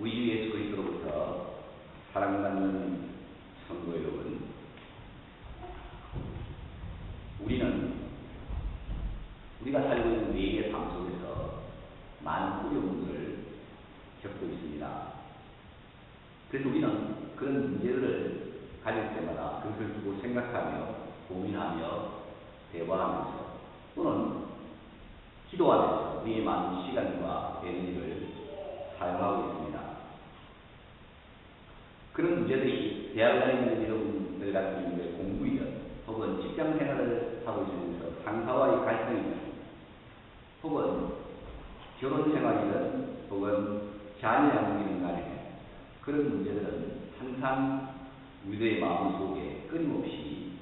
우리 주 예수 그리스도로부터 사랑받는 성도 여러분, 우리가 살고 있는 매일의 삶 속에서 많은 어려움들을 겪고 있습니다. 그래서 우리는 그런 문제들을 가질 때마다 그것을 두고 생각하며 고민하며 대화하면서 또는 기도하면서 우리의 많은 시간과 에너지를 사용하고 있습니다. 그런 문제들이 대학을 다니는 여러분들 같은 경우에 공부이든 혹은 직장 생활을 하고 있으면서 상사와의 갈등이든 혹은 결혼 생활이든 혹은 자녀 양육이든 간에 그런 문제들은 항상 우리의 마음 속에 끊임없이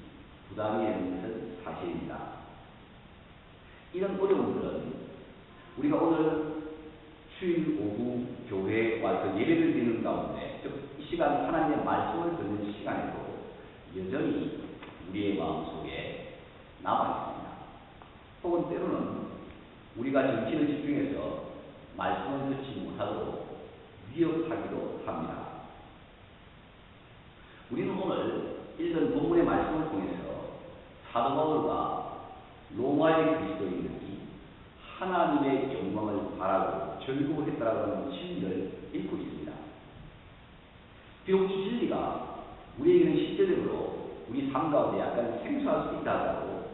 부담이 되는 것은 사실입니다. 이런 어려움들은 우리가 오늘 주일 오후 교회에 와서 예배를 드리는 가운데, 즉 이 시간 하나님의 말씀을 듣는 시간에도 여전히 우리의 마음 속에 남아 있습니다. 혹은 때로는 우리가 정신을 집중해서 말씀을 듣지 못하도록 위협하기도 합니다. 우리는 오늘 읽은 본문의 말씀을 통해서 사도 바울과 로마의 그리스도인들이 하나님의 영광을 바라고 즐거워했다라고 하는 진리를 읽고 있습니다. 비록 이 진리가 우리에게는 실제적으로 우리 삶 가운데 약간 생소할 수 있다 하더라도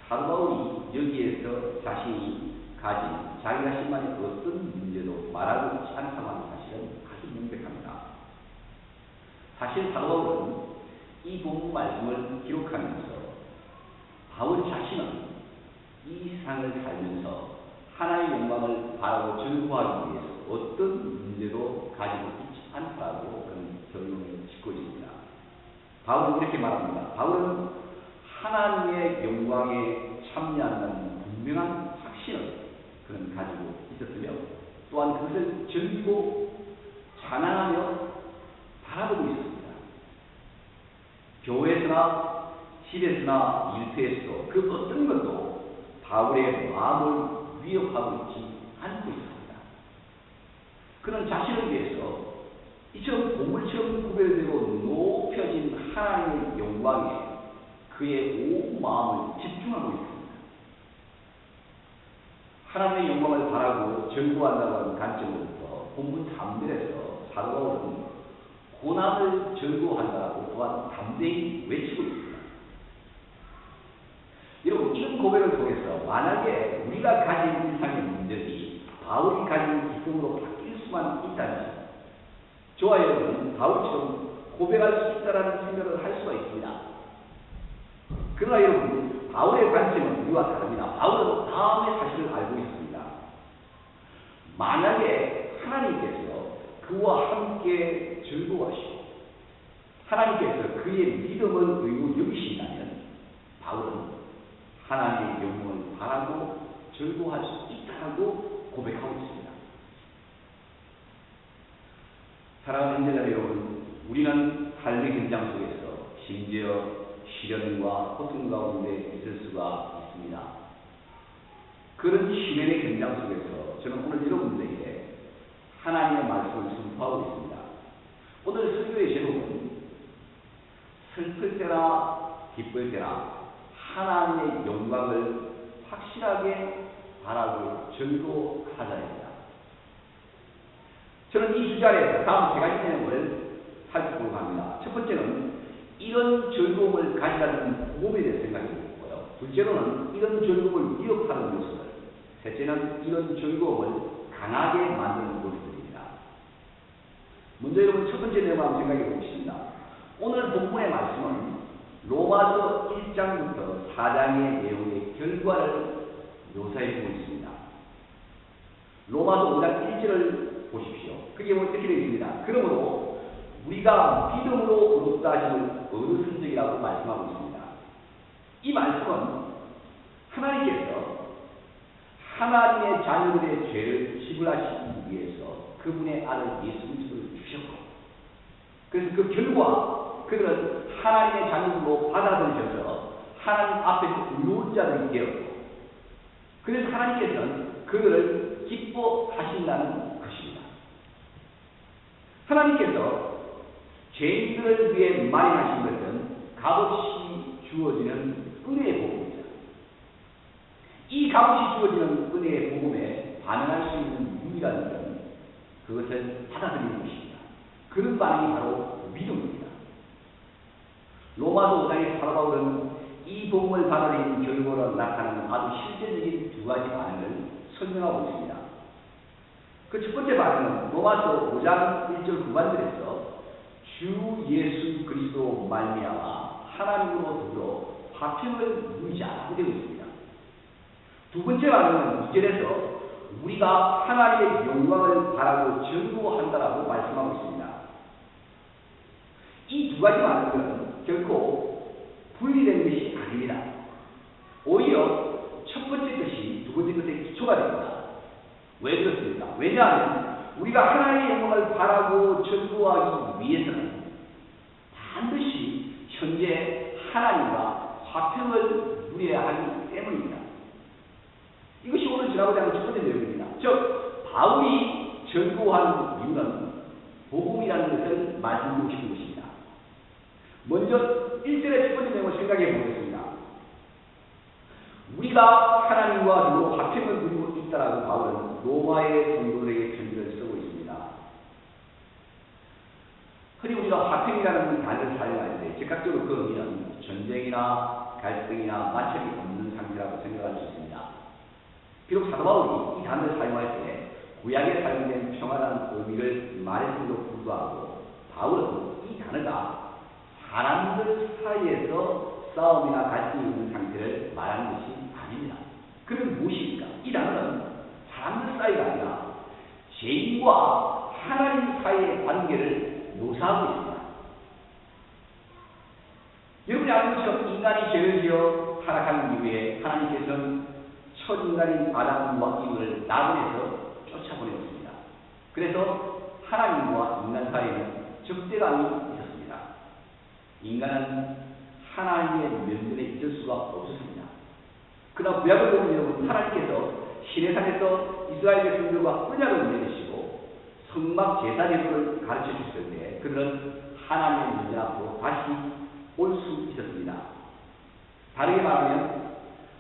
사도 바울이 여기에서 자신이 가진 자기 자신만의 어떤 문제도 말하고 있지 않다고 하는 사실은 아주 명백합니다. 사실 사도 바울은 이 본문 말씀을 기록하면서 바울 자신은 이 세상을 살면서 하나님의 영광을 바라고 즐거워하기 위해서 어떤 문제도 가지고 있지 않다고 그런 결론을 짓고 있습니다. 바울은 이렇게 말합니다. 바울은 하나님의 영광에 참여한다는 분명한 확신을 그는 가지고 있었으며 또한 그것을 즐기고 찬양하며 바라보고 있었습니다. 교회에서나 집에서나 일터에서도 그 어떤 것도 바울의 마음을 위협하고 있지 않고 있습니다. 그는 자신을 위해서 이처럼 보물처럼 구별되고 높여진 하나님의 영광에 그의 온 마음을 집중하고 있습니다. 하나님의 영광을 바라고 즐거워한다고 하는 관점으로부터 본문 3절에서 사도 바울은 고난을 즐거워한다고 또한 담대히 외치고 있습니다. 여러분, 이런 고백을 통해서 만약에 우리가 가진 일상의 문제들이 바울이 가진 기쁨으로 바뀔 수만 있다면 저와 여러분은 바울처럼 고백할 수 있다는 생각을 할 수가 있습니다. 그러나 여러분, 바울의 관점은 우리와 다릅니다. 바울은 다음의 사실을 알고 있습니다. 만약에 하나님께서 그와 함께 즐거워하시고 하나님께서 그의 믿음을 의무 여기신다면 바울은 하나님의 영광을 바라고 즐거워할 수 있다고 고백하고 있습니다. 사랑하는 형제자매 여러분, 우리는 삶의 현장 속에서 심지어 시련과 고통 가운데 있을 수가 있습니다. 그런 시련의 현장 속에서 저는 오늘 여러분들에게 하나님의 말씀을 선포하고 있습니다. 오늘 설교의 제목은 슬플 때나 기쁠 때나 하나님의 영광을 확실하게 바라고 즐거워하자입니다. 저는 이 주자리에서 다음 세 가지 내용을 살펴보려고 합니다. 첫 번째는 이런 즐거움을 가지라는 복음에 대해 생각해 보고요. 둘째로는 이런 즐거움을 위협하는 요소들, 셋째는 이런 즐거움을 강하게 만드는 요소들입니다. 먼저 여러분 첫 번째 내용을 한번 생각해 보겠습니다. 오늘 본문의 말씀은 로마서 1장부터 4장의 내용의 결과를 묘사해주고 있습니다. 로마서 5장 1절을 보십시오. 그게 어떻게 되어 있습니다. 그러므로 우리가 믿음으로 의롭다 하심을 얻은 적이라고 말씀하고 있습니다. 이 말씀은 하나님께서 하나님의 자녀들의 죄를 지불하시기 위해서 그분의 아들 예수 그리스도를 주셨고, 그래서 그 결과 그들은 하나님의 자녀로 받아들여져서 하나님 앞에서 의로운 자들이 되었고, 그래서 하나님께서는 그들을 기뻐하신다는 것입니다. 하나님께서 죄인들을 위해 마련하신 것은 값없이 주어지는 은혜의 복음입니다. 이 값없이 주어지는 은혜의 복음에 반응할 수 있는 유일한 일은 그것을 받아들이는 것입니다. 그런 반응이 바로 믿음입니다. 로마서 5장의 사도 바울은 이 복음을 받아들이는 결과로 나타나는 아주 실제적인 두 가지 반응을 설명하고 있습니다. 그 첫 번째 반응은 로마서 5장 1절 후반절에서 주 예수 그리스도 말미암아 하나님으로 더불어 화평을 누리자라고 되어 있습니다. 두 번째 반응은 2절에서 우리가 하나님의 영광을 바라고 전구한다라고 말씀하고 있습니다. 이 두 가지 반응은 결코 분리된 것이 아닙니다. 오히려 첫 번째 것이 두 번째 것의 기초가 됩니다. 왜 그렇습니까? 왜냐하면 우리가 하나님의 영광을 바라고 전구하기 위해서는 반드시 현재 하나님과 화평을 누려야 하기 때문입니다. 이것이 오늘 지나고자 하는 첫 번째 내용입니다. 즉, 바울이 전구한 이유는 복음이라는 것을 말씀드리고 싶은 것입니다. 먼저 1절의 첫 번째 내용을 생각해 보겠습니다. 우리가 하나님과 더불어 화평을 누리고 있다라고 바울은 로마의 성도들에게 편지를 쓰고 있습니다. 흔히 우리가 화평이라는 단어를 사용할 때 즉각적으로 그 의미는 전쟁이나 갈등이나 마찰이 없는 상태라고 생각할 수 있습니다. 비록 사도 바울이 이 단어를 사용할 때 구약에 사용된 평화라는 의미를 말했음에도 불구하고 바울은 이 단어가 사람들 사이에서 싸움이나 갈등이 있는 상태를 말하는 것이 아닙니다. 그럼 무엇입니까? 이 단어는 사람들 사이가 아니라 죄인과 하나님 사이의 관계를 묘사하고 있습니다. 여러분이 아는 것처럼 인간이 죄를 지어 타락한 이후에 하나님께서는 첫 인간인 아담과 이브를 낙원에서 쫓아보내었습니다. 그래서 하나님과 인간 사이에는 적대감이 있었습니다. 인간은 하나님의 면전에 있을 수가 없었습니다. 그러나 구약을 보면 하나님께서 시내산에서 이스라엘 백성들과 언약을 맺으시고 성막 제사 제도를 가르쳐 주셨을 때 그들은 하나님의 면전 앞으로 다시 올 수 있었습니다. 다르게 말하면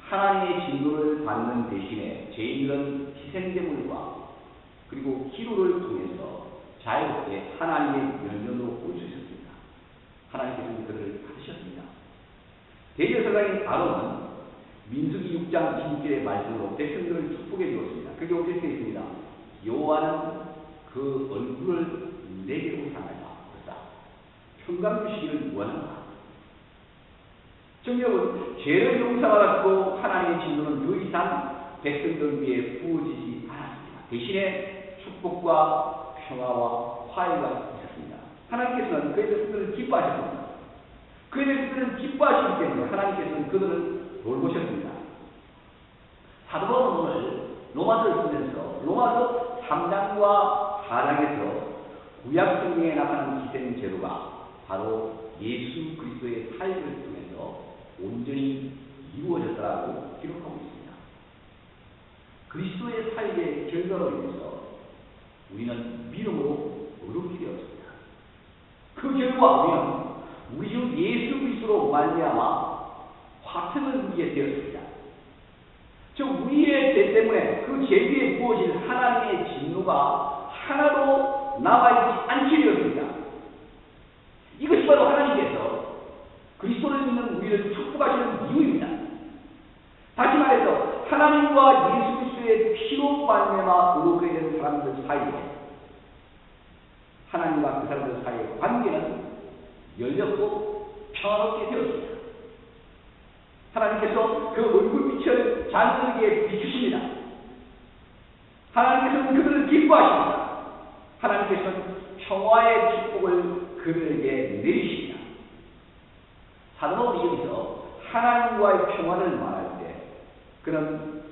하나님의 진노를 받는 대신에 죄인들은 희생제물과 그리고 기도를 통해서 자유롭게 하나님의 면전으로 올 수 있었습니다. 하나님께서는 그들을 받으셨습니다. 대제사장인 아론은 민수기 6장 26절의 말씀으로 백성들을 축복해 주었습니다. 그게 어떻게 되어 있습니다. 여호와는 그 얼굴을 내게로 향하사 평강 주시기를 원한다. 정력은 죄를 용서받았고 하나님의 진노는 더 이상 백성들 위에 부어지지 않았습니다. 대신에 축복과 평화와 화해가 있었습니다. 하나님께서는 그의 백성들을 기뻐하셨습니다. 그의 백성들은 기뻐하시기 때문에 하나님께서는 그들을 돌보셨습니다. 사도 바울은 오늘 로마서를 쓰면서 로마서 3장과 4장에서 구약 성경에 나타난 희생 제도가 바로 예수 그리스도의 사역을 통해서 온전히 이루어졌다라고 기록하고 있습니다. 그리스도의 사역의 결과로 인해서 우리는 믿음으로 의롭게 되었습니다. 그 결과 우리는 우리 주 예수 그리스도로 말미암아 화평을 누리게 되었습니다. 즉 우리의 죄 때문에 그 죄 위에 부어진 하나님의 진노가 하나도 남아있지 않게 되었습니다. 이것이 바로 하나님께서 그리스도를 믿는 우리를 축복하시는 이유입니다. 다시 말해서 하나님과 예수 그리스도의 피로 말미암아 의롭게 된 사람들 사이에 하나님과 그 사람들 사이의 관계는 열렸고 평화롭게 되었습니다. 하나님께서 그 얼굴빛을 잔뜩하게 비추십니다. 하나님께서는 그들을 기뻐하십니다. 하나님께서는 평화의 축복을 그들에게 내리십니다. 사도 바울이 여기서 하나님과의 평화를 말할 때 그는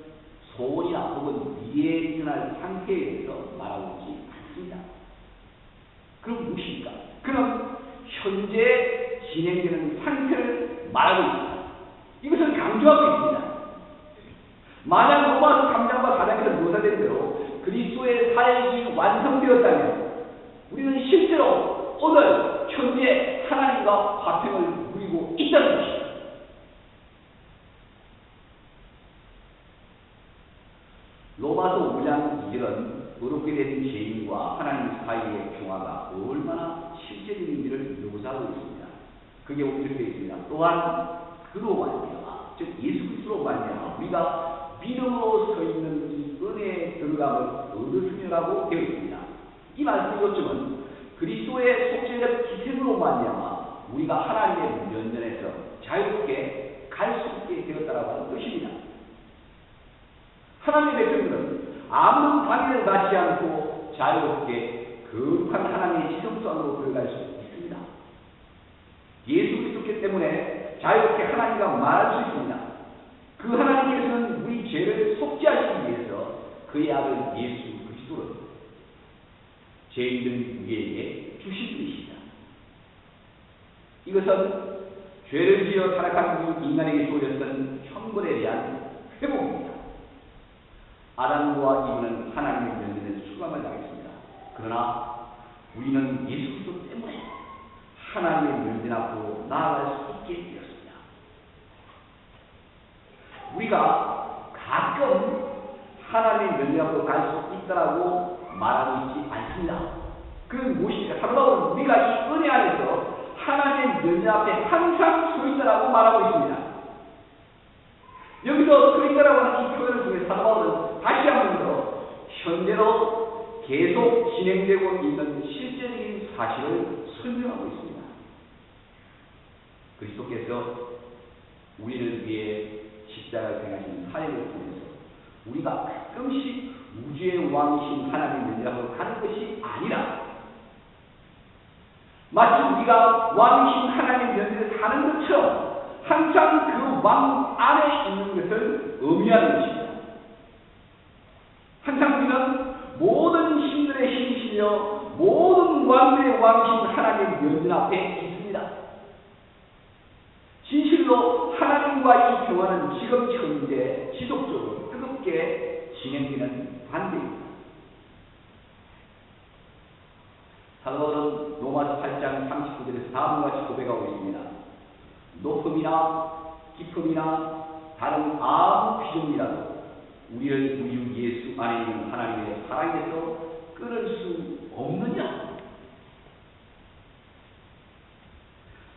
소원이나 혹은 미래에 일어날 상태에 대해서 말하고 있지 않습니다. 그럼 무엇입니까? 그는 현재 진행되는 상태를 말하고 있습니다. 이것을 강조하고 있습니다. 만약 로마서 3장과 4장에서 묘사된 대로 그리스도의 사역이 완성되었다면 우리는 실제 실제로 오늘 현재 하나님과 화평을 누리고 있다는 것입니다. 로마서 5장 2절은 어렵게 된 죄인과 하나님 사이의 평화가 얼마나 실제적인지를 묘사하고 있습니다. 그게 이렇게 되어 있습니다. 또한 그로 말미암아, 즉 예수 그리스도로 말미암아 우리가 믿음으로 서 있는 이 은혜에 들어감을 얻으시려고 되어 있습니다. 이 말씀의 요점은 그리스도의 속죄적 희생으로 말미암아 우리가 하나님의 면전에서 자유롭게 갈 수 있게 되었다라고 하는 뜻입니다. 하나님의 백성들은 아무런 방해를 받지 않고 자유롭게 거룩한 하나님의 지성소 안으로 들어갈 수 있습니다. 예수 그리스도께 때문에 자유롭게 하나님과 말할 수 있습니다. 그 하나님께서는 우리 죄를 속죄하시기 위해서 그의 아들 예수 그리스도를 죄인들 우리에게 주신 것입니다. 이것은 죄를 지어 타락한 인간에게 주어졌던 형벌에 대한 회복입니다. 아담과 이브는 하나님의 면전에 수감을 당했습니다. 그러나 우리는 예수 그리스도 때문에 하나님의 면전 앞으로 나아갈 수 있게 되었습니다. 우리가 가끔 하나님의 면전 앞으로 갈 수 있다라고 말하고 있지 않습니다. 그건 무엇입니까? 바로 우리가 이 은혜 안에서 하나님의 면전 앞에 항상 서 있다라고 말하고 있습니다. 여기서 서 있다라고 하는 이 표현을 통해 사도 바울은 다시 한 번 더 현재로 계속 진행되고 있는 실제적인 사실을 설명하고 있습니다. 그리스도께서 우리를 위해 십자가를 행하신 사역을 통해서 우리가 가끔씩 우주의 왕이신 하나님의 면전 앞으로 가는 것이 아니라 마치 우리가 왕이신 하나님의 면전에 사는 것처럼 항상 그 왕 안에 있는 것을 의미하는 것입니다. 항상 우리는 모든 신들의 신이시며 모든 왕들의 왕이신 하나님의 면전 앞에 있습니다. 진실로 하나님과 이 평화는 지금 현재 지속적으로 뜨겁게 진행되는 관계입니다. 사도 바울은 로마서 8장 39절에서 다음과 같이 고백하고 있습니다. 높음이나 깊음이나 다른 아무 비전이라도 우리를 우리 예수 안에 있는 하나님의 사랑에서 끊을 수 없느냐?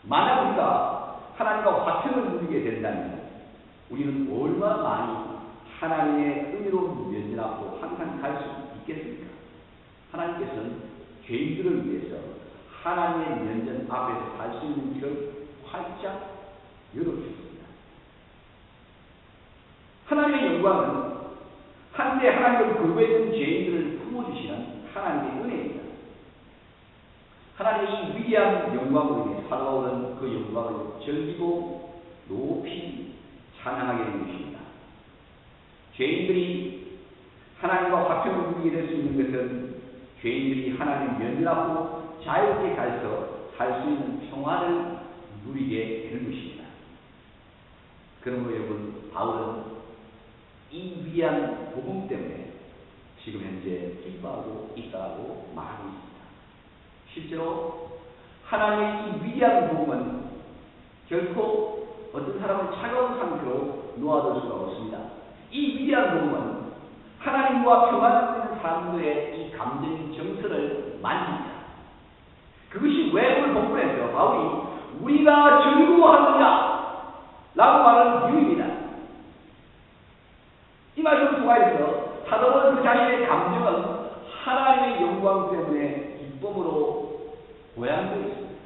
만약 우리가 하나님과 화평을 누리게 된다면 우리는 얼마나 많이 하나님의 은혜로운 면전 앞으로 항상 갈 수 있겠습니까? 하나님께서는 죄인들을 위해서 하나님의 면전 앞에서 갈 수 있는 길을 활짝 열어주셨습니다. 하나님의 영광은 한때 하나님을 거부했던 죄인들을 품어주시는 하나님의 은혜입니다. 하나님의 이 위대한 영광으로 인해 사도 바울은 그 영광을 즐기고 높이 찬양하게 된 것입니다. 죄인들이 하나님과 화평을 누리게 될 수 있는 것은 죄인들이 하나님 면전 앞으로 자유롭게 가서 살 수 있는 평화를 누리게 되는 것입니다. 그러므로 여러분, 바울은 이 위대한 복음 때문에 지금 현재 기뻐하고 있다고 말하고 있습니다. 실제로 하나님의 이 위대한 복음은 결코 어떤 사람을 차가운 상태로 놓아둘 수가 없습니다. 이 위대한 복음은 하나님과 평안을 누리는 사람들의 이 감정 정서를 만집니다. 그것이 왜 오늘 본문에서 바울이 우리가 즐거워하느냐 라고 말하는 이유입니다. 이 말씀을 통하여서 사도 바울은 그 자신의 감정은 하나님의 영광 때문에 기쁨으로 고양되어 있습니다.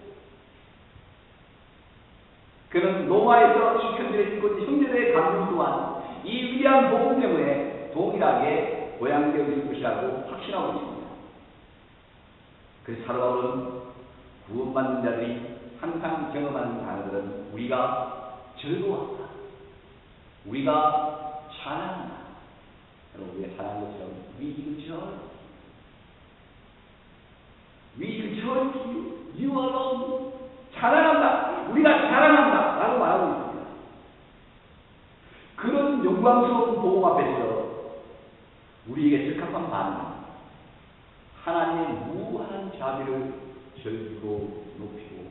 그는 로마에서 이 편지를 읽고 있는 형제들의 감정 또한 이 위대한 복음 때문에 동일하게 고양되어 있을 것이라고 확신하고 있습니다. 그래서 사도 바울은 구원받는 자들이 항상 경험하는 단어들은 우리가 즐거워한다, 우리가 찬양한다. 여러분, 우리가 찬양한 것처럼 We exalt you alone. 찬양한다, 우리가 찬양한다 라고 말하고 있습니다. 그런 영광스러운 복음 앞에서 우리에게 적합한 반응은 하나님의 무한한 자비를 즐기고 높이고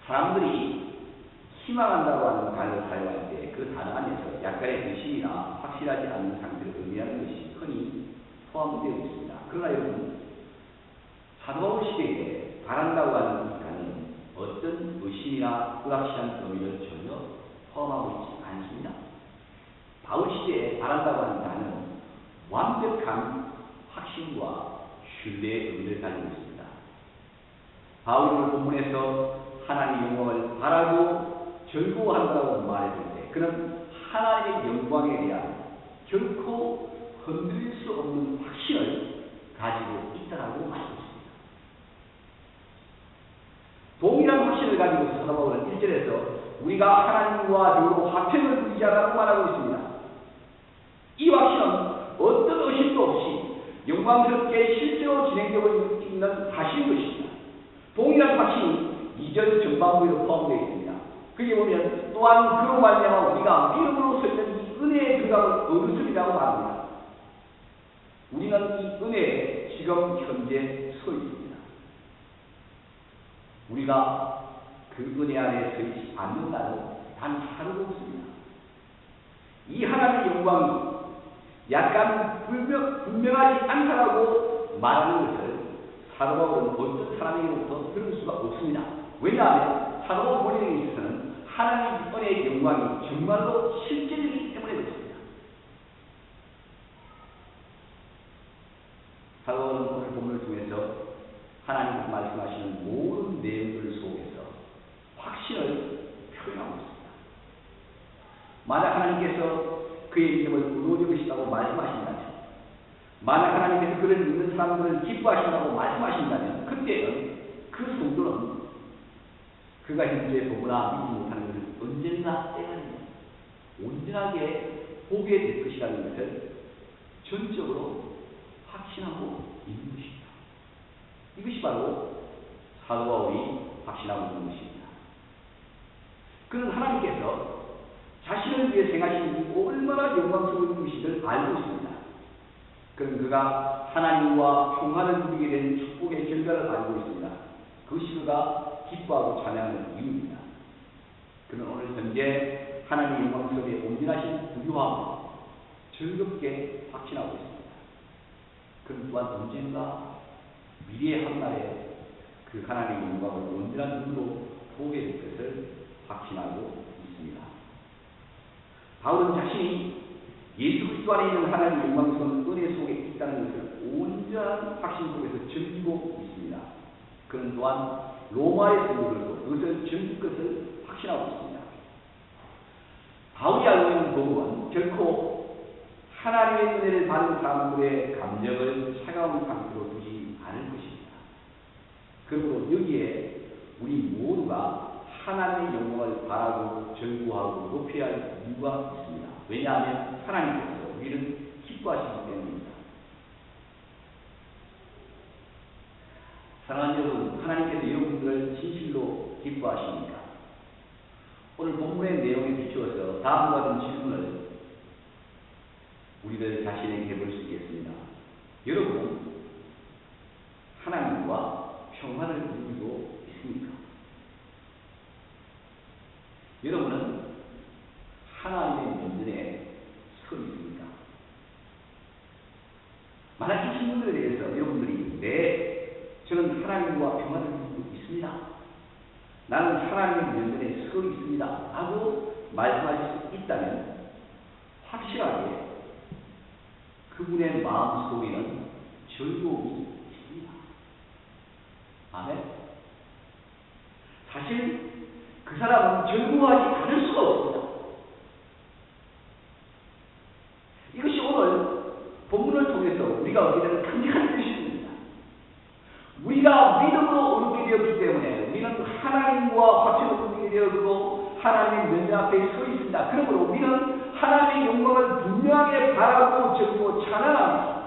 사람들이 희망한다고 하는 단어를 사용할 때 그 단어 안에서 약간의 의심이나 확실하지 않은 상태를 의미하는 것이 흔히 포함되어 있습니다. 그러나 여러분, 사도 바울 시대에 바란다고 하는 이 단어는 어떤 의심이나 불확실한 의미를 전혀 포함하고 있지 않습니다. 바울 시대에 바란다고 하는 단어는 완벽한 확신과 신뢰의 의미를 가지고 있습니다. 바울은 본문에서 하나님의 영광을 바라고 즐거워한다고 말했을 때 그는 하나님의 영광에 대한 결코 흔들릴 수 없는 확신을 가지고 있다고 말하고 있습니다. 동일한 확신을 가지고 사도 바울은 1절에서 우리가 하나님과 더불어 화평을 누리자라고 말하고 있습니다. 이 확신은 어떤 의심도 없이 영광스럽게 실제로 진행되고 있는 사실인 것입니다. 동일한 확신이 2절 전반부에 포함되어 있습니다. 거기에 보면 또한 그로 말미암아 우리가 믿음으로 서 있는 이 은혜의 근간을 얻으리라고 말합니다. 우리는 이 은혜에 지금 현재 서 있습니다. 우리가 그 은혜 안에 서 있지 않는 날은 단 하루도 없습니다. 이 하나님의 영광이 약간 분명하지 않다라고 말하는 것을 사도 바울은 어떤 사람에게부터 들을 수가 없습니다. 왜냐하면 사도 바울 본인에 있어서는 하나님의 은혜의 영광이 정말로 실제이기 때문에 그렇습니다. 사도 바울은 오늘 본문을 통해서 하나님께서 말씀하시는 모든 내용들 속에서 확신을 표현하고 있습니다. 만약 하나님께서 그의 믿음을 의로워질 것이라고 말씀하신다면, 만약 하나님께서 그를 믿는 사람들을 기뻐하신다고 말씀하신다면, 그때는 그 성도는 그가 현재 보거나 믿지 못하는 것을 언젠가 때가 되면 온전하게 보게 될 것이라는 것을 전적으로 확신하고 있는 것입니다. 이것이 바로 사도 바울이 확신하고 있는 것입니다. 그는 하나님께서 자신을 위해 생하신 이 얼마나 영광스러운 것인지를 알고 있습니다. 그는 그가 하나님과 평화를 누리게 된 축복의 결과를 알고 있습니다. 그것이 그가 기뻐하고 찬양하는 이유입니다. 그는 오늘 현재 하나님의 영광 속에 온전하신 부유함을 즐겁게 확신하고 있습니다. 그는 또한 언젠가 미래의 한날에 그 하나님의 영광을 온전한 눈으로 보게 될 것을 확신하고 있습니다. 바울은 자신이 예수 그리스도 안에 있는 하나님의 영광스러운 은혜 속에 있다는 것을 온전한 확신 속에서 즐기고 있습니다. 그는 또한 로마의 성도들도 그것을 즐길 것을 확신하고 있습니다. 바울이 알고 있는 복음은 결코 하나님의 은혜를 받은 사람들의 감정을 차가운 상태로 두지 않을 것입니다. 그러므로 여기에 우리 모두가 하나님의 영광을 바라고 즐거워하고 높여야 할 이유가 있습니다. 왜냐하면 하나님께서 우리를 기뻐하시기 때문입니다. 사랑하는 여러분, 하나님께서 여러분들을 진실로 기뻐하십니까? 오늘 본문의 내용에 비추어서 다음과 같은 질문을 우리들 자신에게 해볼 수 있겠습니다. 여러분은 하나님과 평화를 누리고 있습니까? 여러분은 하나님의 면전에 서 있습니까? 만약 이 질문들에 대해서 여러분들이 저는 하나님과 평화를 누리고 있습니다. 나는 하나님의 면전에 서 있습니다. 하고 말씀하실 수 있다면 확실하게 그분의 마음 속에는 즐거움이 있습니다. 아멘. 사실 그 사람은 즐거워하지 않을 수가 없습니다. 이것이 오늘 본문을 통해서 우리가 얻게 되는 강력한 뜻입니다. 우리가 믿음으로 얻게 되었기 때문에 우리는 하나님과 화평을 누리게 되었고 하나님의 면전 앞에 서 있습니다. 그러므로 우리는 하나님의 영광을 분명하게 바라고 즐기고 찬양합니다.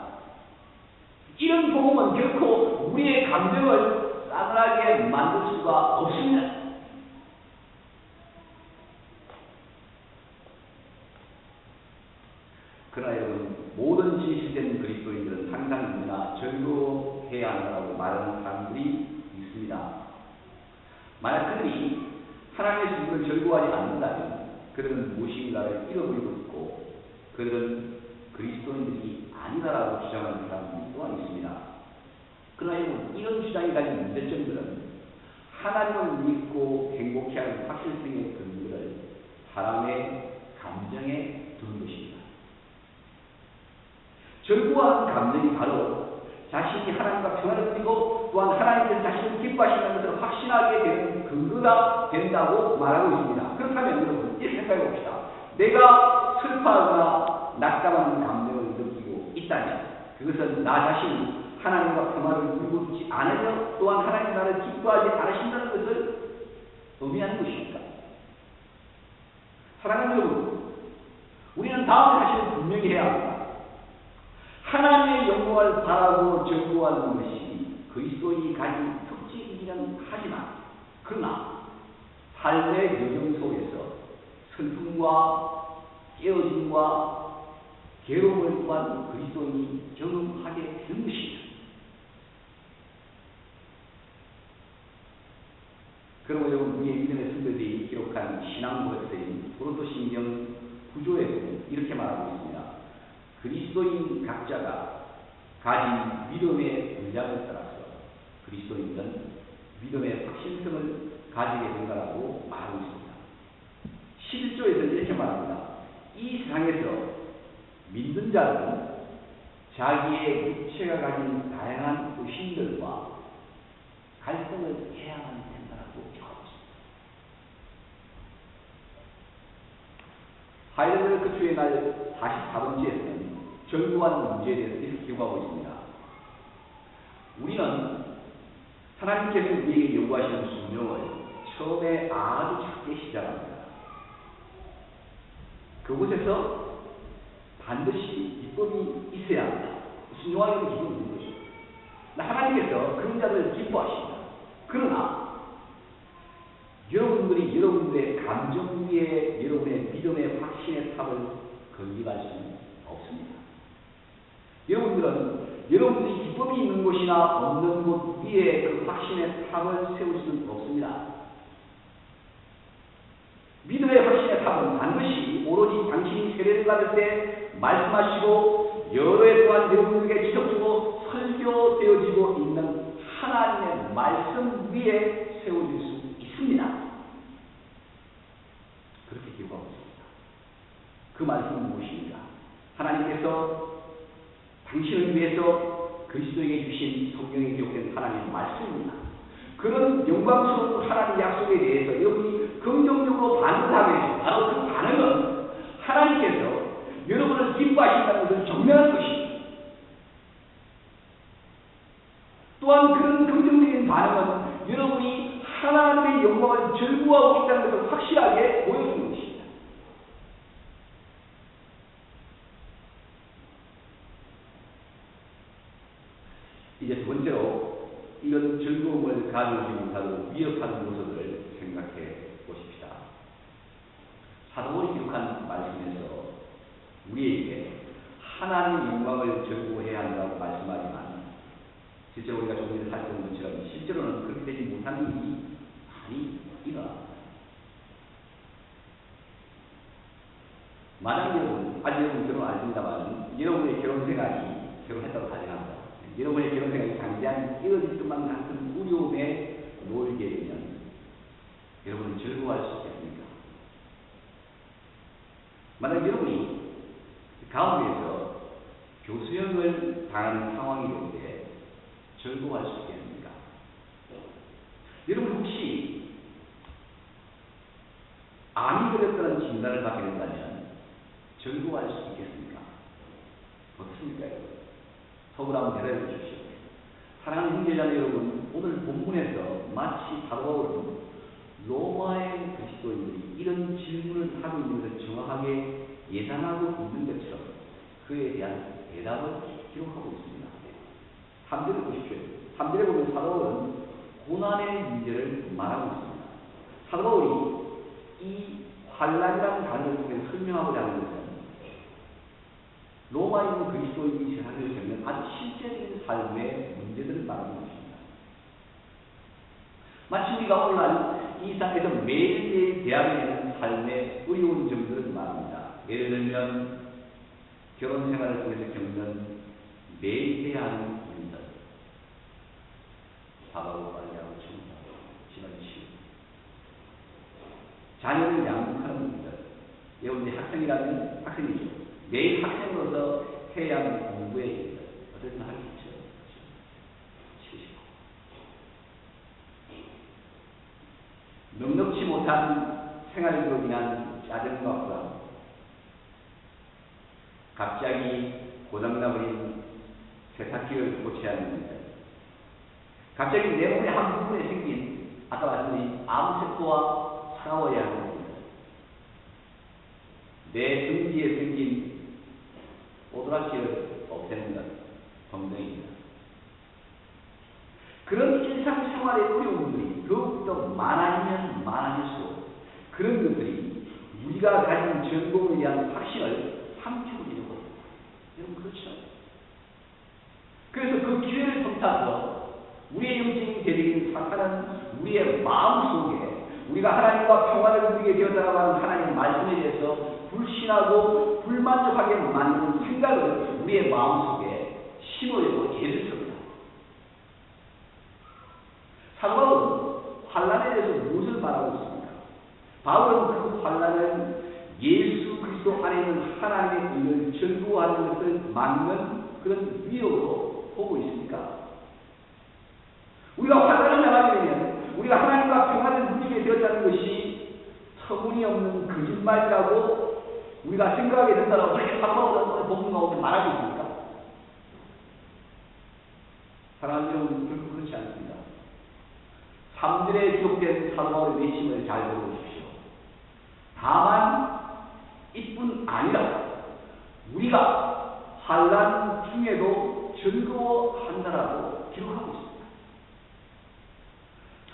이런 복음은 결코 우리의 감정을 싸늘하게 만들 수가 없습니다. 그러나 여러분, 모든 진실된 그리스도인들은 항상 누구나 절거해야 한다고 말하는 사람들이 있습니다. 만약 그들이 하나님의 진리를 절거하지 않는다면 그들은 무엇인가를 잃어버리고 있고 그들은 그리스도인들이 아니다라고 주장하는 사람들이 또한 있습니다. 그러나 여러분, 이런 주장이 가진 문제점들은 하나님을 믿고 행복해하는 확실성의 근거를 사람의 감정에 두는 것입니다. 절구한 감정이 바로 자신이 하나님과 평안을 누리고 또한 하나님께서 자신을 기뻐하신다는 것을 확신하게 되는 근거가 된다고 말하고 있습니다. 그렇다면 여러분, 이렇게 생각해 봅시다. 내가 슬퍼하거나 낙담하는 감정을 느끼고 있다면 그것은 나 자신이 하나님과 평안을 누리고 있지 않으며 또한 하나님 나를 기뻐하지 않으신다는 것을 의미하는 것입니까? 사랑하는 여러분, 우리는 다음 사실을 분명히 해야 합니다. 하나님의 영광을 바라고 절거하는 것이 그리스도인이 가진 특징이기는 하지만 그러나 삶의 여정 속에서 슬픔과 깨어짐과 괴로움을 또한 그리스도인이 경험하게 되는 것입니다. 그러므로 여러분, 우리의 믿음의 선배들이 기록한 신앙 고백서인 고린도신경 9조에 이렇게 말하고 있습니다. 그리스도인 각자가 가진 믿음의 분량에 따라서 그리스도인들은 믿음의 확신성을 가지게 된다라고 말하고 있습니다. 11조에서 이렇게 말합니다. 이 세상에서 믿는 자는 자기의 육체가 가진 다양한 의심들과 갈등을 해야만 된다라고 기록하고 있습니다. 하이델베르크 주의 날 44번째에서는 절구한 문제에 대해서 이렇게 기록하고 있습니다. 우리는 하나님께서 우리에게 요구하시는 순종을 처음에 아주 작게 시작합니다. 그곳에서 반드시 기쁨이 있어야 합니다. 순종하기도 기쁨이 있는 것입니다. 하나님께서 그런 자들을 기뻐하십니다. 그러나 여러분들이 여러분들의 감정 위에 여러분의 믿음의 확신의 탑을 건립할 수는 없습니다. 여러분들은 여러분들이 기쁨이 있는 곳이나 없는 곳 위에 그 확신의 탑을 세울 수는 없습니다. 믿음의 확신의 탑은 반드시 오로지 당신이 세례를 받을 때 말씀하시고 여러 해 동안 여러분에게 지속적으로 설교되어지고 있는 하나님의 말씀 위에 세워질 수 있습니다. 그렇게 기록하고 있습니다. 그 말씀은 무엇입니까? 하나님께서 당신을 위해서 그리스도에게 주신 성경에 기록된 하나님의 말씀입니다. 그런 영광스러운 하나님의 약속에 대해서 여러분이 긍정적으로 반응하게 되죠. 바로 그 반응은 하나님께서 여러분을 기뻐하신다는 것을 증명하는 것입니다. 또한 그런 긍정적인 반응은 여러분이 하나님의 영광을 즐거워하고 있다는 것을 확실하게 보여주는 것입니다. 이제 두 번째로 이런 즐거움을 가져오지 못하고 위협하는 요소들을 생각해 보십시다. 사도월이 기록한 말씀에서 우리에게 하나님의 영광을 즐거워해야 한다고 말씀하지만 실제로 우리가 조금 전에 살펴본 것처럼 실제로는 그렇게 되지 못하는 일이 많이 일어납니다. 만약 여러분, 아직 여러분 결혼 안 했습니다만 여러분의 결혼 생활이 결혼했다고 가정합니다. 여러분의 결혼 생활이 당장 이어질 것만 같은 두려움에 놓이게 되면 여러분은 즐거워할 수 있겠습니까? 만약 여러분이 가운데에서 교수형을 당하는 상황이 될 때 즐거워할 수 있겠습니까? 여러분 혹시 암이 걸렸다는 진단을 받게 된다면 즐거워할 수 있겠습니까? 어떻습니까? 서울 한번 대답해 주십시오. 사랑하는 형제자매 여러분, 오늘 본문에서 마치 바울은 로마의 그리스도인들이 이런 질문을 하고 있는 것을 정확하게 예상하고 있는 것처럼 그에 대한 대답을 기록하고 있습니다. 3절을 보십시오. 3절에 보면 사도바울은 고난의 문제를 말하고 있습니다. 사도바울이 이 환란이라는 단어를 통해 설명하고자 하는 것은 로마에 있는 그리스도인이 세상을 겪는 아주 실제적인 삶의 문제들을 말하는 것입니다. 마치 우리가 오늘날 이 땅에서 매일매일 대하게 되는 삶의 어려운 점들을 말합니다. 예를 들면 결혼 생활을 통해서 겪는 매일 해야 하는 일들, 밥하고 빨래하고 청소하고 집안 치우고, 자녀를 양육하는 일들. 여러분이 학생이라면 학생이죠. 매일 학생으로서 해야 하는 공부의 일들, 어쨌든 할 수 있죠. 넉넉지 못한 생활으로 인한 짜증과 불안, 갑자기 고장나버린 세탁기를 고쳐야 하는 일들, 갑자기 내 몸의 한 부분에 생긴 아까 말씀드린 암세포와 싸워야 하는 일들, 내 등기에 생긴 오드라치를 없애는 것 등등입니다. 그런 일상생활의 어려움들이 더욱더 많아지면 많아질수록 그런 것들이 우리가 가진 전공에 대한 확신을 삼켜버리려고 합니다. 여러분 그렇죠? 그래서 그 기회를 틈타서 우리의 영적인 대적인 사탄은 우리의 마음속에 우리가 하나님과 평화를 누리게 되었다고 하는 하나님의 말씀에 대해서 불신하고 불만족하게 만드는 생각을 우리의 마음속에 심으려고 애를 씁니다. 사도 바울은 환난에 대해서 무엇을 말하고 있습니까? 바울은 그 환난을 예수 그리스도 안에 있는 하나님의 의를 즐거워하는 것을 막는 그런 위협으로 보고 있습니까? 우리가 환난을 당하게 되면 우리가 하나님과 평화를 누리게 되었다는 것이 터무니없는 거짓말이라고 우리가 생각하게 된다고 그렇게 사도 바울은 복음 가운데 말하고 있습니까? 사랑하는 여러분, 결코 그렇지 않습니다. 3절에 기록된 사도 바울의 외침을 잘 들어보십시오. 다만 이뿐 아니라 우리가 환난 중에도 즐거워한다라고 기록하고 있습니다.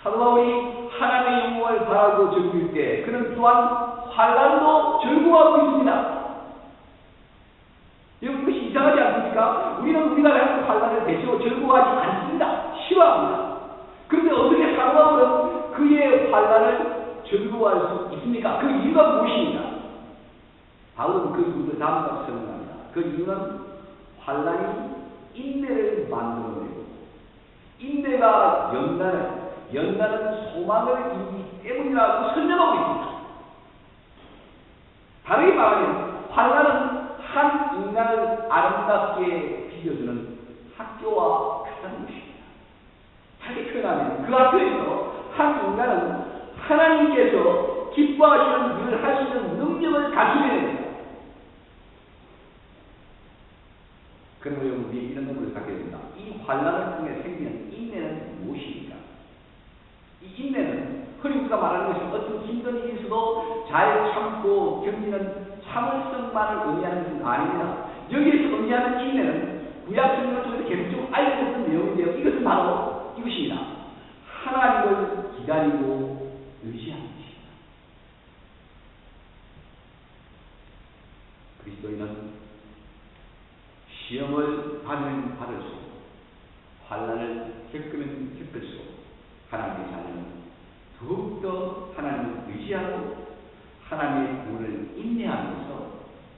사도 바울이 하나님의 영광을 바라고 즐길 때 그는 또한 환난도 즐거워하고 있습니다. 여러분 그것이 이상하지 않습니까? 우리는 우리가 하는 환난을 대체로 즐거워하지 않습니다. 싫어합니다. 그런데 어떻게 사도 바울은 그의 환난을 즐거워할 수 있습니까? 그 이유가 무엇입니까? 바울은 그 이유를 다음과 설명합니다. 그 이유는 환난이 인내를 만들어내고 인내가 연단은 소망을 이루기 때문이라고 설명하고 있습니다. 다르게 말하면 환난은 한 인간을 아름답게 비춰주는 학교와 같은 것입니다. 다르게 표현하면 그 학교에서 한 인간은 하나님께서 기뻐하시는 일을 할 수 있는 능력을 갖추게 됩니다. 그러면 우리 이런 능력을 갖게 됩니다. 이 환난을 통해 생기는 인내는 무엇입니까? 이 인내는 흔히 우리가 말하는 것이 어떤 힘든 일에서도 잘 참고 견디는 참을성만을 의미하는 것은 아닙니다. 여기에서 의미하는 인내는 구약 성경 쪽에서 계속 알려졌던 내용인데요. 이것은 바로 이것입니다. 하나님을 기다리고 의지하는 것입니다. 그리스도인은 시험을 받으면 받을수록 환난을 겪으면 겪을수록 하나님의 자녀는 더욱더 하나님을 의지하고 하나님의 구원을 인내하면서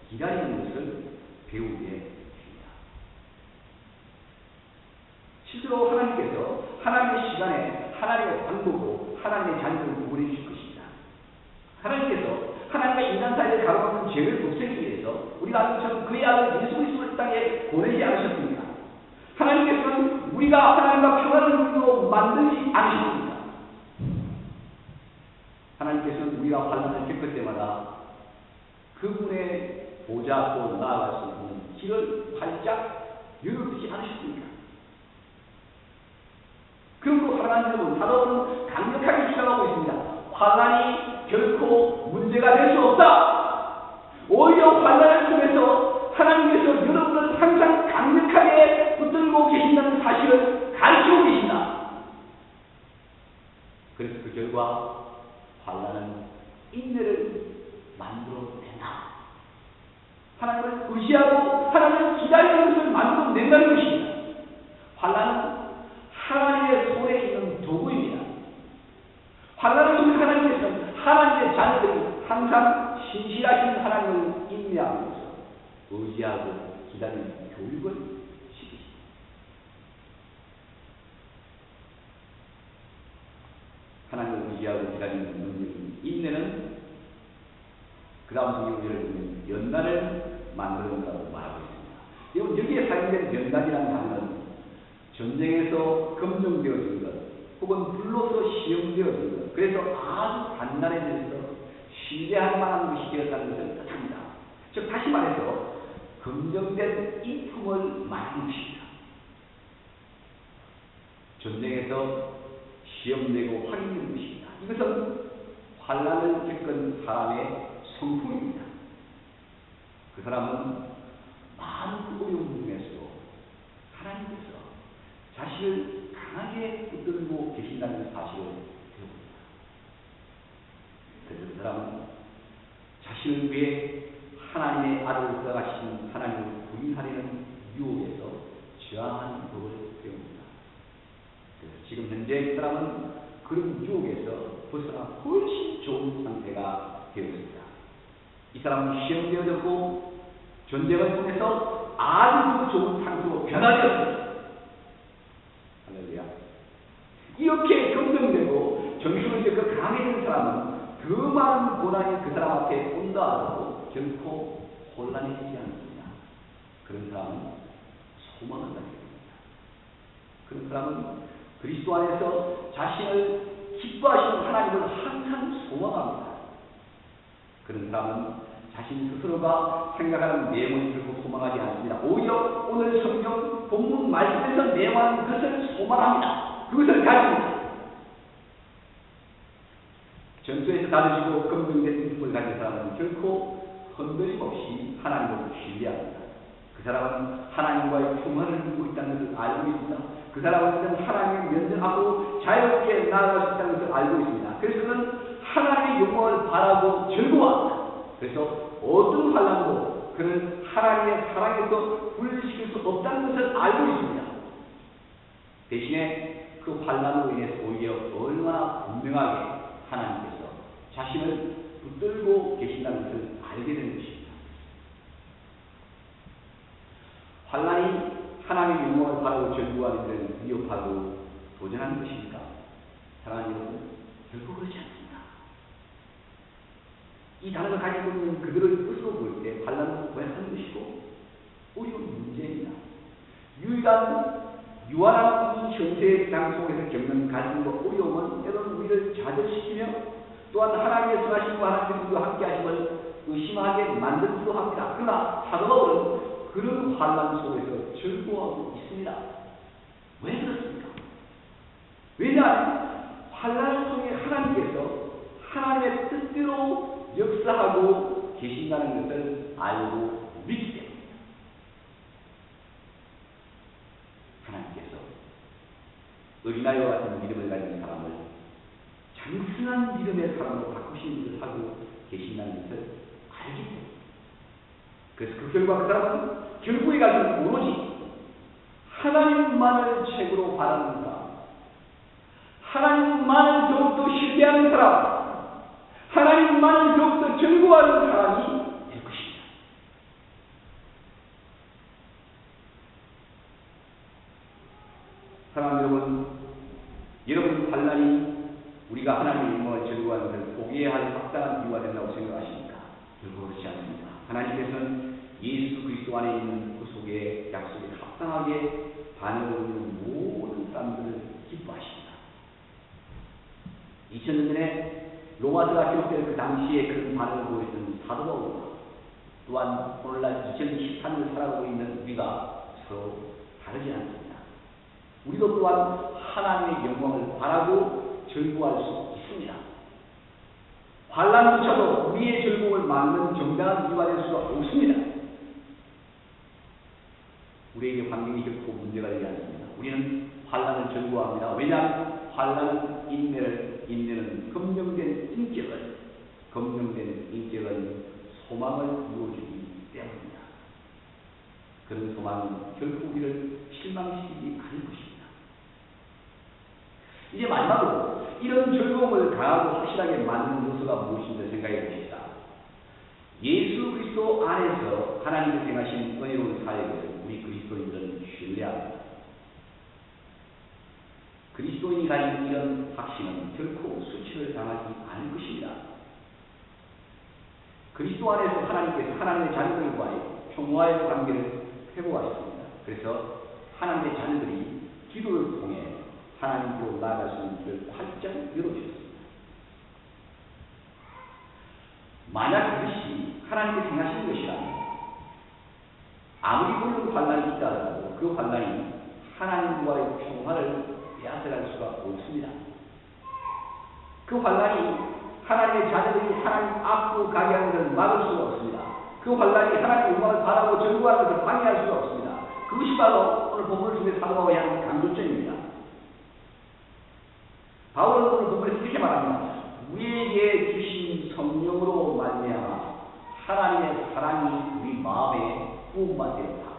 기다리는 것을 배우게 됩니다. 실제로 하나님께서 하나님의 시간에 하나님의 방법으로 하나님의 자녀를 구원해 주실 것입니다. 하나님께서 하나님과 인간 사이를 가로막는 죄를 없애기 위해서 우리가 아는 것처럼 그의 아들 예수 그리스도를 땅에 보내지 않으셨습니까? 하나님께서는 우리가 하나님과 평화를 누리도록 만들지 않으셨습니다. 하나님께서는 우리가 환난을 겪을 때마다 그분의 보좌 앞으로 나아갈 수 있는 길을 활짝 열어두지 않으셨습니까? 그러므로 사랑하는 여러분, 사도는 강력하게 주장하고 있습니다. 환난이 결코 문제가 될 수 없다. 오히려 환난을 통해서 하나님께서 여러분을 항상 강력하게 붙들고 계신다는 사실을 가르치고 계신다. 그래서 그 결과 환난은 인내를 만들어낸다. 하나님을 의지하고 하나님을 기다리는 것을 만들어낸다는 것입니다. 환난은 하나님의 손에 있는 도구입니다. 환난을 통해 하나님께서는 하나님의 자녀들이 항상 신실하신 하나님을 인내하면서 의지하고 기다리는 교육을 시키십니다. 하나님을 의지하고 기다리는 능력인 인내는 그 다음 성경을 보면 연단을 만드는다고 말하고 있습니다. 여러분, 여기에 사용된 연단이라는 단어는 전쟁에서 검증되어진 것, 혹은 불로서 시험되어진 것, 그래서 아주 단단해져서 신뢰할 만한 것이 되었다는 것을 뜻합니다. 즉, 다시 말해서 검증된 인품을 말하는 것입니다. 전쟁에서 시험되고 확인되는 것입니다. 이것은 환난을 겪은 사람의 성품입니다. 그 사람은 많은 어려움 중에서도 하나님께서 자신을 강하게 붙들고 계신다는 사실을 배웁니다. 그래서 그 사람은 자신을 위해 하나님의 아들을 허락하신 하나님을 부인하려는 유혹에서 저항하는 법을 배웁니다. 그래서 지금 현재 그 사람은 그런 유혹에서 벗어나 훨씬 좋은 상태가 되었습니다. 이 사람은 시험되어졌고 전쟁을 통해서 아주 좋은 상태로 변화되었습니다. 할렐루야. 이렇게 검증되고 정신을 그 강해진 사람은 그 많은 고난이 그 사람 앞에 온다 하더라도 결코 혼란해지지 않습니다. 그런 사람은 소망을 갖게 됩니다. 그런 사람은 그리스도 안에서 자신을 기뻐하시는 하나님을 항상 소망합니다. 그런 사람은 자신 스스로가 생각하는 내용을 결코 소망하지 않습니다. 오히려 오늘 성경 본문 말씀에서 내용하는 것을 소망합니다. 그것을 가집니다. 전투에서 다루시고 검증된 인품을 가진 사람은 결코 흔들림 없이 하나님을 신뢰합니다. 그 사람은 하나님과의 평화를 누리고 있다는 것을 알고 있습니다. 그 사람은 하나님을 면전하고 자유롭게 나아갈 수 있다는 것을 알고 있습니다. 그래서 그는 하나님의 영광을 바라고 즐거워합니다. 그래서 어떤 환난도 그는 하나님의 사랑에서 분리시킬 수 없다는 것을 알고 있습니다. 대신에 그 환난으로 인해서 오히려 얼마나 분명하게 하나님께서 자신을 붙들고 계신다는 것을 알게 되는 것입니다. 환난이 하나님의 영광을 바라고 즐거워하는 데는 위협하고 도전하는 것입니까? 사랑하는 여러분, 결코 그렇지 않습니다. 이 단어가 가지고 있는 그들의 뜻으로 볼 때 환난은 고약한 것이고 어려운 문제입니다. 유한한 이 현세의 땅 속에서 겪는 가진 어려움은 때로는 우리를 좌절시키며 또한 하나님의 선하심과 하나님의 우리와 함께 하심을 의심하게 만들기도 합니다. 그러나 사도 바울은 그런 환난 속에서 즐거워하고 있습니다. 왜 그렇습니까? 왜냐하면 환난을 통해 하나님께서 하나님의 뜻대로 역사하고 계신다는 것을 알고 믿기 때문입니다. 하나님께서 어린아이와 같은 믿음을 가진 사람을 장승한 믿음의 사람으로 바꾸시는 것을 하고 계신다는 것을 알기 때문입니다. 그래서 그 결과 그 사람은 결국에 가서는 오로지 하나님만을 최고로 바라는 사람, 하나님만을 더욱더 신뢰하는 사람, 하나님만을 더욱더 즐거워하는 사람이 될 것입니다. 사랑하는 여러분 환난이 우리가 하나님의 영광을 즐거워하는 것을 포기해야 할 합당한 이유가 된다고 생각하십니까? 결코 그렇지 않습니다. 하나님께서는 예수 그리스도 안에 있는 구속의 약속에 합당하게 반응을 보이는 모든 사람들을 기뻐하십니다. 2000년 전에 로마서가 기록된 그 당시에 그런 반응을 보였던 사도 바울과 또한 오늘날 2013년을 살아가고 있는 우리가 서로 다르지 않습니다. 우리도 또한 하나님의 영광을 바라고 즐거워할 수 있습니다. 환난조차도 우리의 즐거움을 막는 정당한 이유가 될 수가 없습니다. 우리에게 환경이 결코 문제가 되지 않습니다. 우리는 환난을 즐거워합니다. 왜냐하면 환난은 인내는 검증된 인격은 소망을 이루어주기 때문입니다. 그런 소망은 결코 우리를 실망시키지 않을 것입니다. 이제 마지막으로 이런 즐거움을 강하고 확실하게 만드는 요소가 무엇인지 생각해 봅시다. 예수 그리스도 안에서 하나님께서 행하신 은혜로운 사역을 우리 그리스도인들은 신뢰합니다. 그리스도인이 가진 이런 확신은 결코 수치를 당하지 않을 것입니다. 그리스도 안에서 하나님께서 하나님의 자녀들과의 평화의 관계를 회복하셨습니다. 그래서 하나님의 자녀들이 기도를 통해 하나님께로 나아갈 수 있는 길을 활짝 열어주셨습니다. 만약 그것이 하나님께서 행하신 것이라면 아무리 보는 환난이 있다고 그 환난이 하나님과의 평화를 빼앗아갈 수가 없습니다. 그 환난이 하나님의 자녀들이 하나님 앞으로 가게 하는 것을 막을 수가 없습니다. 그 환난이 하나님의 영광을 바라고 전구하는 것을 방해할 수가 없습니다. 그것이 바로 오늘 본문을 통해 사도 바울이 하는 강조점입니다. 바울은 오늘 본문에서 이렇게 말합니다. 우리에게 주신 성령으로 말미암아 하나님의 사랑이 우리 마음에 부음만 되었다.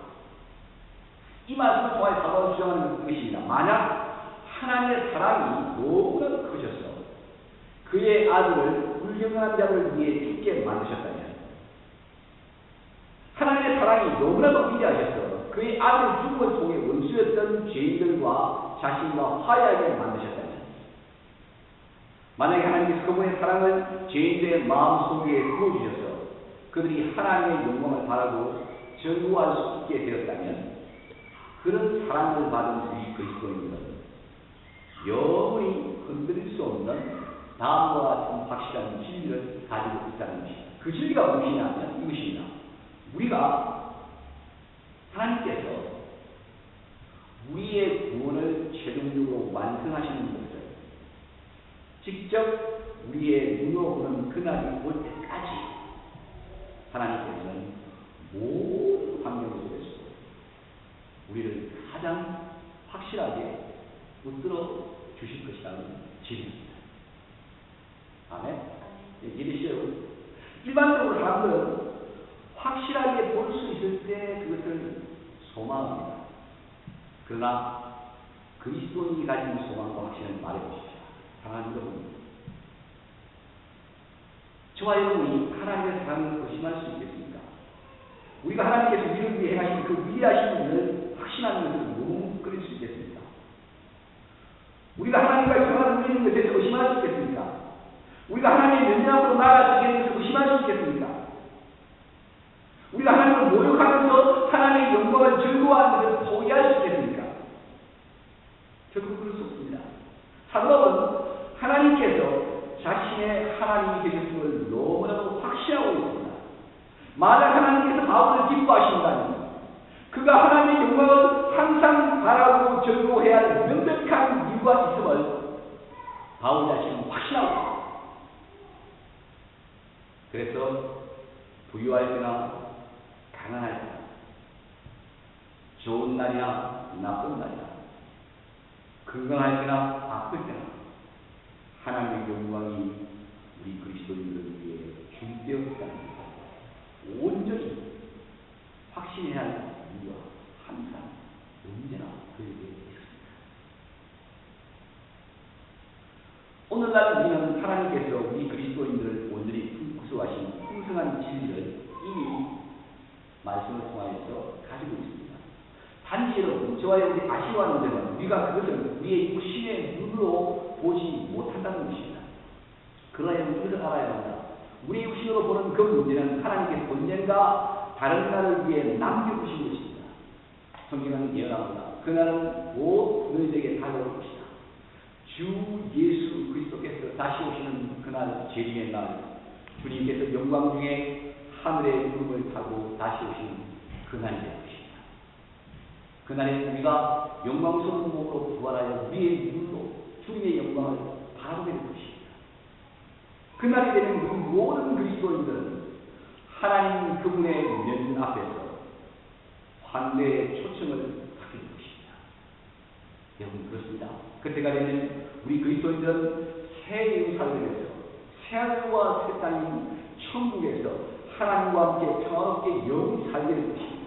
이 말씀을 통해 사도 바울이 주장하는 것입니다. 만약 하나님의 사랑이 너무나 크셔서 그의 아들을 불경한 자를 위해 죽게 만드셨다면, 하나님의 사랑이 너무나도 위대하셔서 그의 아들의 죽음을 통해 원수였던 죄인들과 자신과 화해하게 만드셨다면, 만약에 하나님께서 그분의 사랑을 죄인들의 마음속에 부어주셔서 그들이 하나님의 영광을 바라고 전구할 수 있게 되었다면, 그런 사랑을 받은 우리 그리스도인들은 영원히 흔들릴 수 없는 다음과 같은 확실한 진리를 가지고 있다는 것입니다. 그 진리가 무엇이냐면 이것입니다. 우리가 하나님께서 우리의 구원을 최종적으로 완성하시는 것을 직접 우리의 눈으로 보는 그날이 올 때까지 하나님께서는 모든 환경 속에서 우리를 가장 확실하게 붙들어 주실 것이라는 진리입니다. 아멘? 이해되시죠? 일반적으로 사람들은 확실하게 볼 수 있을 때 그것을 소망합니다. 그러나 그리스도인이 가진 소망과 확신을 말해보십시오. 사랑하는 여러분, 저와 여러분이 하나님의 사랑을 의심할 수 있겠습니까? 우리가 하나님께서 우리를 위해 행하신 그 위대하신 일을 확신하는 것을 뭉클릴 수 있겠습니까? 우리가 하나님과의 평화를 누리는 것에 대해서 의심할 수 있겠습니까? 우리가 하나님의 면면으로 나아갈 수 있는 것을 의심할 수 있겠습니까? 우리가 하나님을 모욕하면서 하나님의 영광을 즐거워하는 것을 포기할 수 있겠습니까? 결국 그럴 수 없습니다. 사도 바울은 하나님께서 자신의 하나님이 되셨음을 너무나도 확신하고 있습니다. 만약 하나님께서 바울을 기뻐하신다면 그가 하나님의 영광을 항상 바라고 즐거워해야 할 명백한 이유가 있음을 바울 자신은 확신하고 있습니다. 그래서 부유할 때나 가난할 때나 좋은 날이나 나쁜 날이나 건강할 때나 아플 때나 하나님의 영광이 우리 그리스도인들을 위해 준비되었다는 것을 온전히 확신해야 할 이유가 항상 언제나 그에게 있습니다. 오늘날 우리는 하나님께서 우리 그리스도인들을 온전히 구속하신 풍성한 진리를 이미 말씀을 통하여서 가지고 있습니다. 단지 여러분, 저와 여러분이 아쉬워하는 점은 우리가 그것을 우리의 육신의 눈으로 보지 못한다는 것입니다. 그러나 여러분, 이것을 알아야 합니다. 우리 육신으로 보는 그 문제는 하나님께서 언젠가 다른 날을 위해 남겨두신 것입니다. 성경은 예언합니다. 그날은 곧 너희에게 다가올 것이다. 주 예수 그리스도께서 다시 오시는 그날, 재림의 날, 주님께서 영광 중에 하늘의 구름을 타고 다시 오시는 그날이 될 것입니다. 그날에 우리가 영광스러운 몸으로 부활하여 우리의 눈으로 주님의 영광을 바라보게 될 것입니다. 그날이 되면 우리 모든 그리스도인들은 하나님 그분의 면 앞에서 환대의 초청을 받게 될 것입니다. 여러분, 그렇습니다. 그때가 되면 우리 그리스도인들은 새 예루살렘에서 새 하늘과 새 땅인 천국에서 하나님과 함께 평화롭게 영원히 살게 될 것입니다.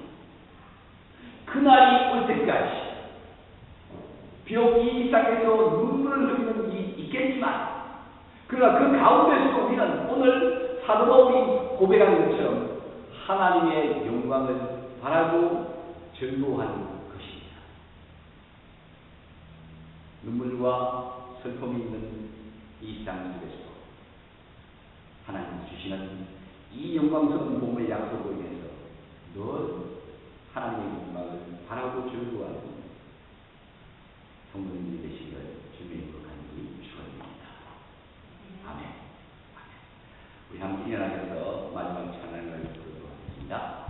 그날이 올 때까지 비록 이 땅에서 눈물을 흘리는 일이 있겠지만 그러나 그 가운데서도 우리는 오늘 사도 바울이 고백하는 것처럼 하나님의 영광을 바라고 즐거워하는 것입니다. 눈물과 슬픔이 있는 이 땅 속에서 하나님 주시는 이 영광스러운 복음의 약속으로 인해서 늘 하나님의 영광을 바라고 즐거워하는 성도님들이 되시기를 주님의 이름으로 간절히 축원드립니다. 아멘. 우리 함께 일어나셔서 마지막 찬양을 부르도록 하겠습니다.